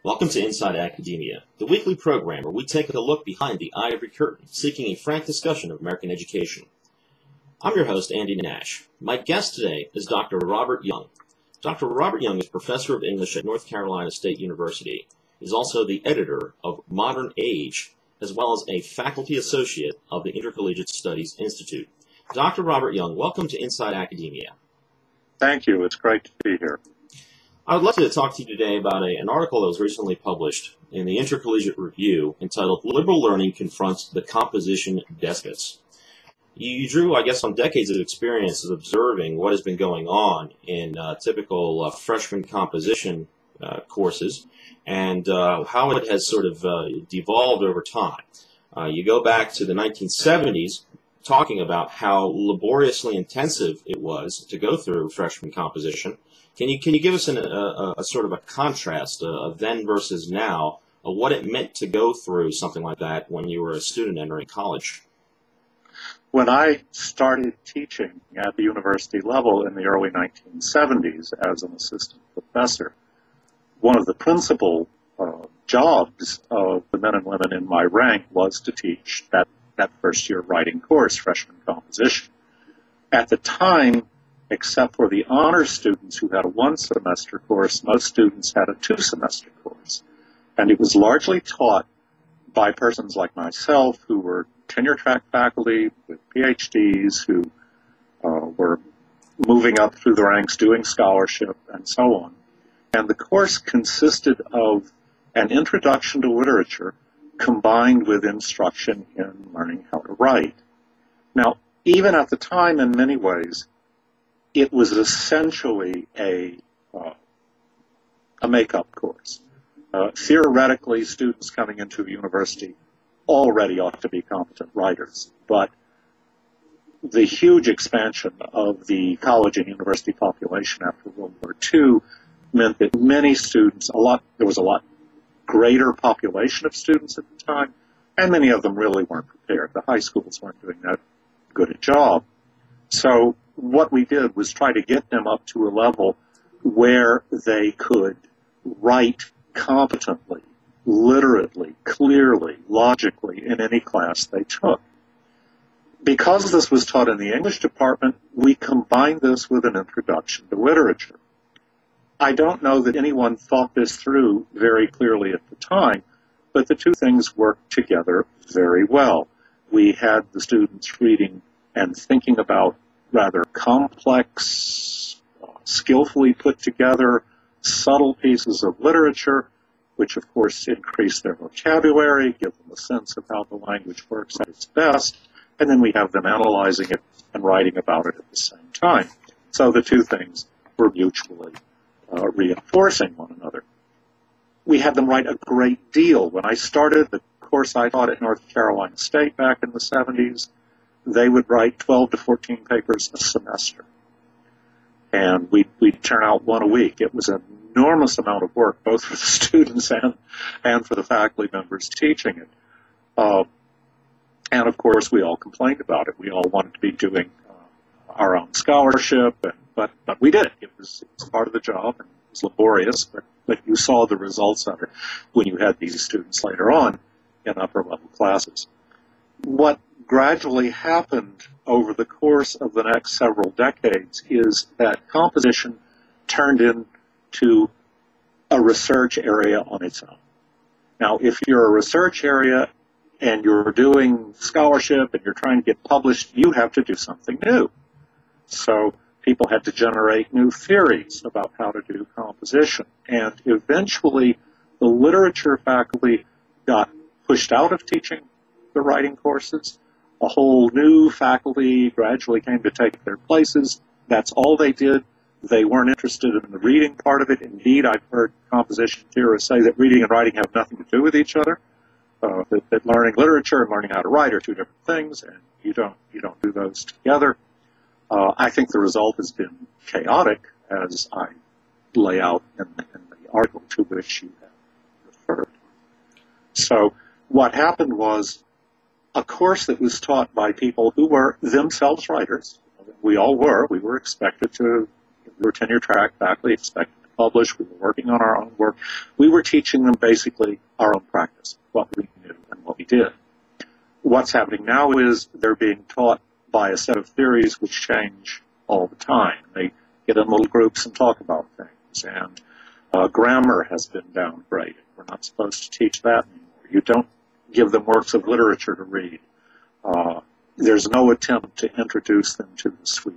Welcome to Inside Academia, the weekly program where we take a look behind the ivory curtain, seeking a frank discussion of American education. I'm your host, Andy Nash. My guest today is Dr. Robert Young. Dr. Robert Young is professor of English at North Carolina State University. He's also the editor of Modern Age, as well as a faculty associate of the Intercollegiate Studies Institute. Dr. Robert Young, welcome to Inside Academia. Thank you. It's great to be here. I would like to talk to you today about an article that was recently published in the Intercollegiate Review entitled Liberal Learning Confronts the Composition Despots. You drew, I guess, on decades of experience of observing what has been going on in typical freshman composition courses and how it has sort of devolved over time. You go back to the 1970s, talking about how laboriously intensive it was to go through freshman composition. Can you give us a sort of a contrast of then versus now of what it meant to go through something like that when you were a student entering college? When I started teaching at the university level in the early 1970s as an assistant professor, one of the principal jobs of the men and women in my rank was to teach that first year writing course, freshman composition. At the time, except for the honor students who had a one-semester course, most students had a two-semester course. And it was largely taught by persons like myself who were tenure-track faculty with PhDs who were moving up through the ranks, doing scholarship, and so on. And the course consisted of an introduction to literature combined with instruction in learning how to write. Now, even at the time, in many ways, it was essentially a makeup course. Theoretically, students coming into a university already ought to be competent writers, but the huge expansion of the college and university population after World War II meant that many students, there was a lot greater population of students at the time, and many of them really weren't prepared. The high schools weren't doing that good a job. So what we did was try to get them up to a level where they could write competently, literately, clearly, logically in any class they took. Because this was taught in the English department, we combined this with an introduction to literature. I don't know that anyone thought this through very clearly at the time, but the two things worked together very well. We had the students reading and thinking about rather complex, skillfully put together, subtle pieces of literature, which of course increase their vocabulary, give them a sense of how the language works at its best, and then we have them analyzing it and writing about it at the same time. So the two things were mutually reinforcing one another. We had them write a great deal. When I started the course I taught at North Carolina State back in the 70s, they would write 12 to 14 papers a semester. And we'd turn out one a week. It was an enormous amount of work, both for the students and for the faculty members teaching it. And of course, we all complained about it. We all wanted to be doing our own scholarship, but we did it. It was part of the job, and it was laborious, but you saw the results of it when you had these students later on in upper-level classes. What gradually happened over the course of the next several decades is that composition turned into a research area on its own. Now, if you're a research area and you're doing scholarship and you're trying to get published, you have to do something new. So people had to generate new theories about how to do composition. And eventually, the literature faculty got pushed out of teaching the writing courses. A whole new faculty gradually came to take their places. That's all they did. They weren't interested in the reading part of it. Indeed, I've heard composition theorists say that reading and writing have nothing to do with each other. That learning literature and learning how to write are two different things, and you don't do those together. I think the result has been chaotic, as I lay out in the article to which you have referred. So what happened was a course that was taught by people who were themselves writers. We all were. We were expected to, we were tenure track faculty, expected to published. We were working on our own work. We were teaching them basically our own practice, what we knew and what we did. What's happening now is they're being taught by a set of theories which change all the time. They get in little groups and talk about things. And grammar has been downgraded. We're not supposed to teach that anymore. You don't give them works of literature to read. There's no attempt to introduce them to the suite.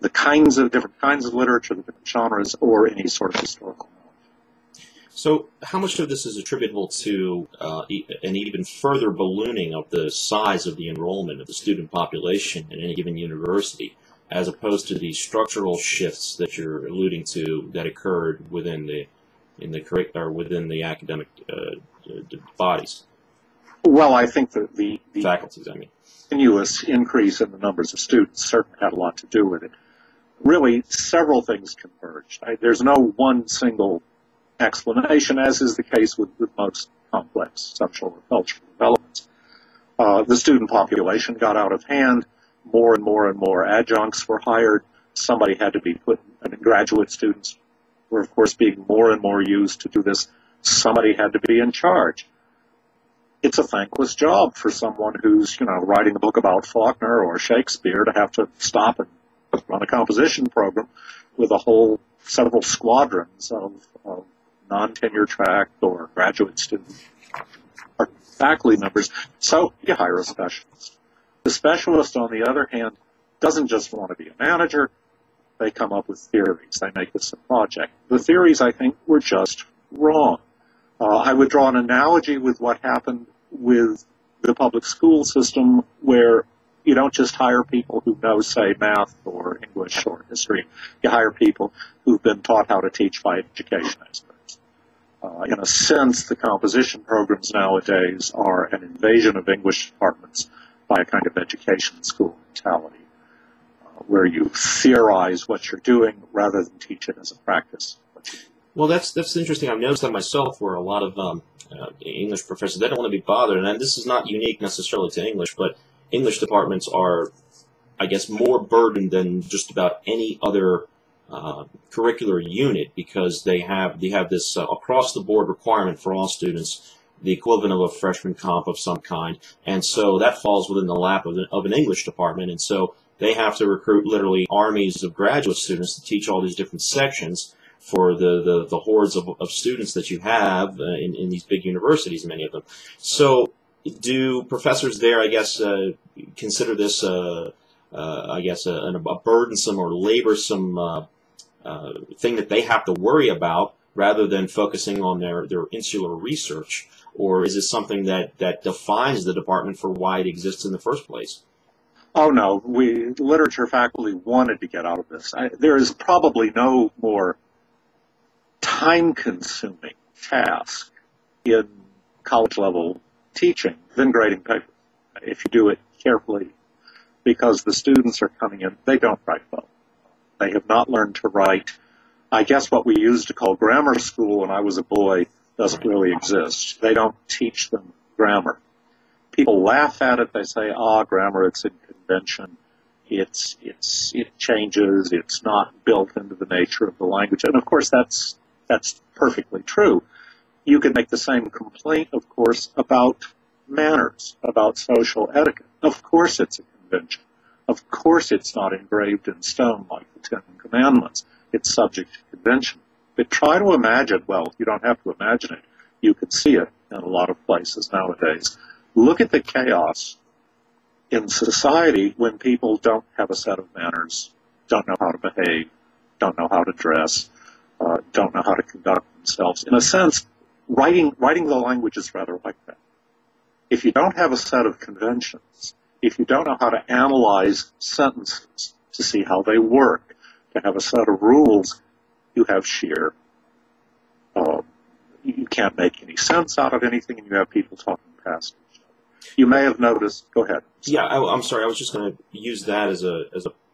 The different kinds of literature, the different genres, or any sort of historical knowledge. So how much of this is attributable to an even further ballooning of the size of the enrollment of the student population in any given university, as opposed to the structural shifts that you're alluding to that occurred within the academic bodies? Well, I think that the faculties, I mean, continuous increase in the numbers of students certainly had a lot to do with it. Really, several things converged. There's no one single explanation, as is the case with most complex social or cultural developments. The student population got out of hand. More and more and more adjuncts were hired. Somebody had to be put, and graduate students were, of course, being more and more used to do this. Somebody had to be in charge. It's a thankless job for someone who's, writing a book about Faulkner or Shakespeare to have to stop and run a composition program with several squadrons of non-tenure track or graduate students or faculty members. So you hire a specialist. The specialist, on the other hand, doesn't just want to be a manager. They come up with theories. They make this a project. The theories, I think, were just wrong. I would draw an analogy with what happened with the public school system, where you don't just hire people who know, say, math or English or history. You hire people who've been taught how to teach by education experts. In a sense, the composition programs nowadays are an invasion of English departments by a kind of education school mentality, where you theorize what you're doing rather than teach it as a practice. Well, that's interesting. I've noticed that myself, where a lot of English professors, they don't want to be bothered, and this is not unique necessarily to English, but English departments are, I guess, more burdened than just about any other curricular unit, because they have this across-the-board requirement for all students, the equivalent of a freshman comp of some kind, and so that falls within the lap of an English department, and so they have to recruit literally armies of graduate students to teach all these different sections for the hordes of students that you have in these big universities, many of them. So do professors there, I guess, consider this, a burdensome or laborsome thing that they have to worry about, rather than focusing on their insular research? Or is it something that defines the department for why it exists in the first place? Oh, no. Literature faculty wanted to get out of this. There is probably no more time-consuming task in college-level teaching than grading papers, if you do it carefully, because the students are coming in, they don't write well. They have not learned to write. I guess what we used to call grammar school when I was a boy doesn't really exist. They don't teach them grammar. People laugh at it. They say, grammar, it's in convention. It changes. It's not built into the nature of the language. And, of course, that's perfectly true. You could make the same complaint, of course, about manners, about social etiquette. Of course it's a convention. Of course it's not engraved in stone like the Ten Commandments. It's subject to convention. But try to imagine, well, you don't have to imagine it. You can see it in a lot of places nowadays. Look at the chaos in society when people don't have a set of manners, don't know how to behave, don't know how to dress, don't know how to conduct themselves. In a sense, writing the language is rather like that. If you don't have a set of conventions, if you don't know how to analyze sentences to see how they work, to have a set of rules, you have sheer, you can't make any sense out of anything, and you have people talking past each other. You may have noticed, go ahead. Yeah, I'm sorry, I was just going to use that as a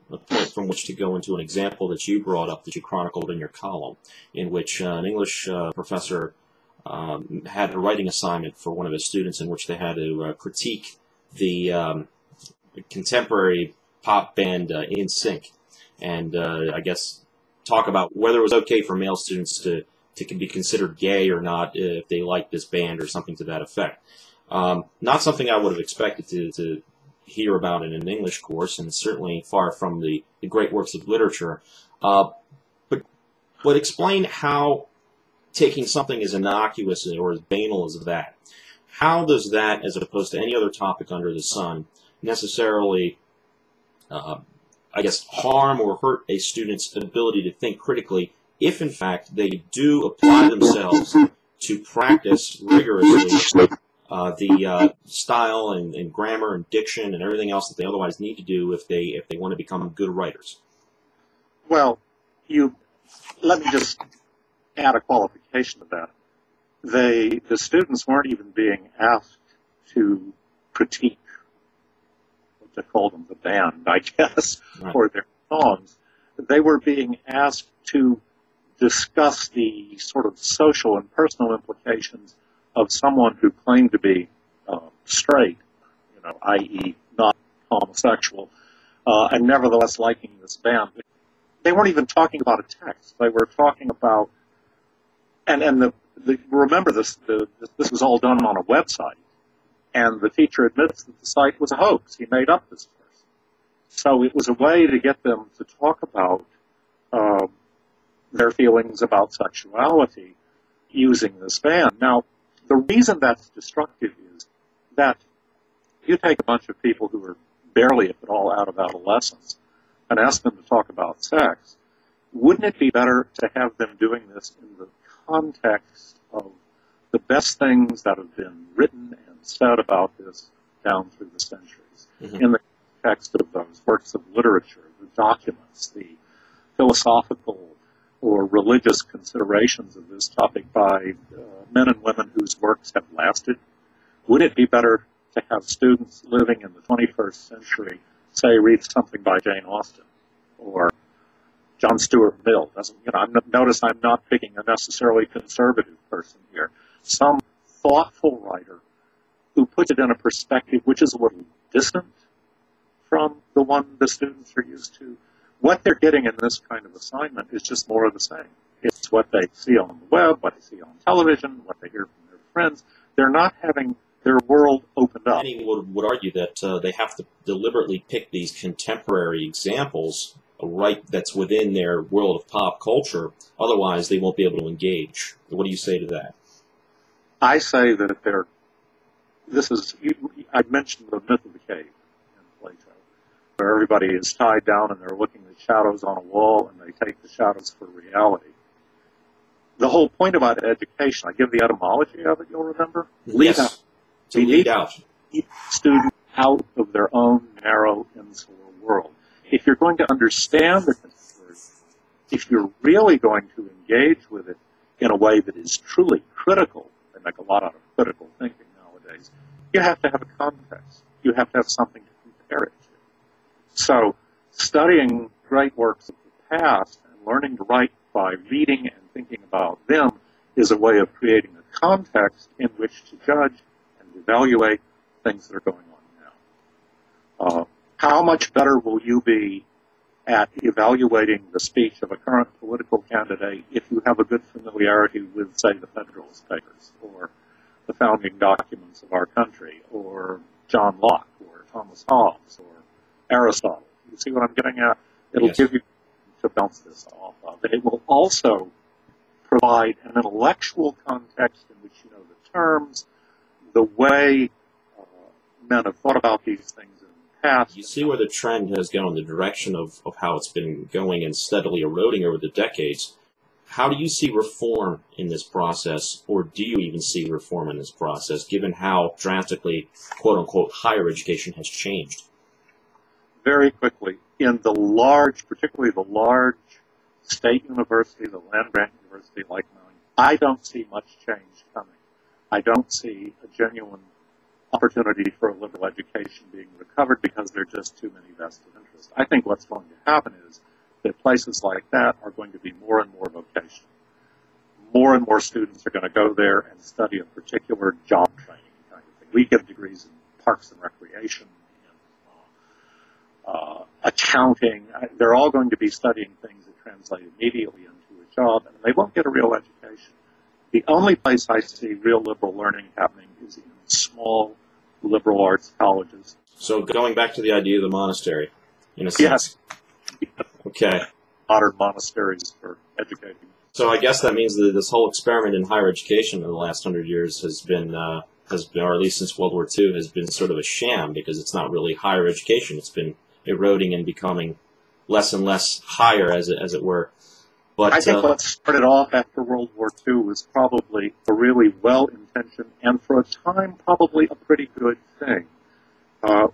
point from which to go into an example that you brought up, that you chronicled in your column, in which an English professor had a writing assignment for one of his students, in which they had to critique the contemporary pop band In Sync. And I guess talk about whether it was okay for male students to be considered gay or not if they liked this band or something to that effect. Not something I would have expected to hear about in an English course, and certainly far from the great works of literature. But explain how taking something as innocuous or as banal as that, how does that, as opposed to any other topic under the sun, necessarily, I guess, harm or hurt a student's ability to think critically if, in fact, they do apply themselves to practice rigorously the style and grammar and diction and everything else that they otherwise need to do if they want to become good writers? Well, let me just add a qualification to that. The students weren't even being asked to critique what they called them, the band, I guess, right, or their songs. They were being asked to discuss the sort of social and personal implications of someone who claimed to be straight, i.e. not homosexual, and nevertheless liking this band. They weren't even talking about a text. They were talking about, remember this was all done on a website, and the teacher admits that the site was a hoax. He made up this verse. So it was a way to get them to talk about their feelings about sexuality using this band. Now, the reason that's destructive is that you take a bunch of people who are barely, if at all, out of adolescence and ask them to talk about sex, wouldn't it be better to have them doing this in the context of the best things that have been written and said about this down through the centuries, in the context of those works of literature, the documents, the philosophical or religious considerations of this topic by men and women whose works have lasted? Would it be better to have students living in the 21st century, say, read something by Jane Austen or John Stuart Mill? Notice I'm not picking a necessarily conservative person here. Some thoughtful writer who puts it in a perspective which is a little distant from the one the students are used to. What they're getting in this kind of assignment is just more of the same. It's what they see on the web, what they see on television, what they hear from their friends. They're not having their world opened up. Many would argue that they have to deliberately pick these contemporary examples, right, that's within their world of pop culture. Otherwise, they won't be able to engage. What do you say to that? I say that I mentioned the myth of the cave in Plato, where everybody is tied down and they're looking at shadows on a wall and they take the shadows for reality. The whole point about education, I give the etymology of it, you'll remember? Lead out. To lead out. Keep students out of their own narrow, insular world. If you're going to understand the contemporary, if you're really going to engage with it in a way that is truly critical, they make a lot out of critical thinking nowadays, you have to have a context. You have to have something to compare it to. So studying great works of the past and learning to write by reading and thinking about them is a way of creating a context in which to judge and evaluate things that are going on now. How much better will you be at evaluating the speech of a current political candidate if you have a good familiarity with, say, the Federalist Papers or the founding documents of our country or John Locke or Thomas Hobbes or Aristotle? You see what I'm getting at? It'll give you to bounce this off of. And it will also provide an intellectual context in which you know the terms, the way men have thought about these things in the past. You see where the trend has gone, the direction of how it's been going and steadily eroding over the decades. How do you see reform in this process, or do you even see reform in this process, given how drastically, quote-unquote, higher education has changed? Very quickly. In the large, particularly the large state university, the land-grant university like mine, I don't see much change coming. I don't see a genuine opportunity for a liberal education being recovered because there are just too many vested interests. I think what's going to happen is that places like that are going to be more and more vocational. More and more students are going to go there and study a particular job training kind of thing. We get degrees in parks and recreation, accounting. They're all going to be studying things that translate immediately into a job, and they won't get a real education. The only place I see real liberal learning happening is in small liberal arts colleges. So going back to the idea of the monastery, in a sense. Yes. Okay. Modern monasteries for educating. So I guess that means that this whole experiment in higher education in the last 100 years has been, or at least since World War II, has been sort of a sham, because it's not really higher education. It's been eroding and becoming less and less higher, as it were. But I think what started off after World War II was probably a really well-intentioned and, for a time, probably a pretty good thing. A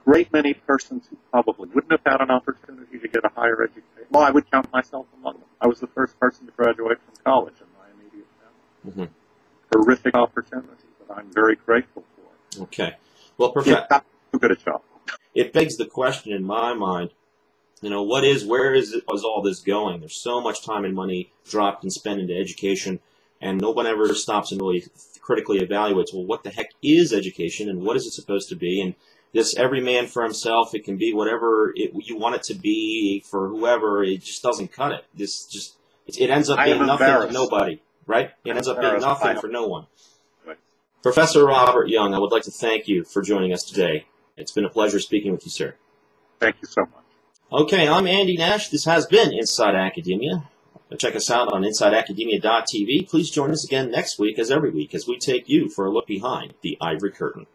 great many persons who probably wouldn't have had an opportunity to get a higher education. Well, I would count myself among them. I was the first person to graduate from college in my immediate family. Mm-hmm. Horrific opportunity that I'm very grateful for. Okay. Well, Got too good a job. It begs the question in my mind, where is all this going? There's so much time and money dropped and spent into education, and no one ever stops and really critically evaluates, well, what the heck is education, and what is it supposed to be? And this every man for himself, it can be whatever you want it to be for whoever, it just doesn't cut it. It ends up being nothing for nobody, right? It ends up being nothing for no one. Right. Professor Robert Young, I would like to thank you for joining us today. It's been a pleasure speaking with you, sir. Thank you so much. Okay, I'm Andy Nash. This has been Inside Academia. Check us out on InsideAcademia.tv. Please join us again next week, as every week, as we take you for a look behind the ivory curtain.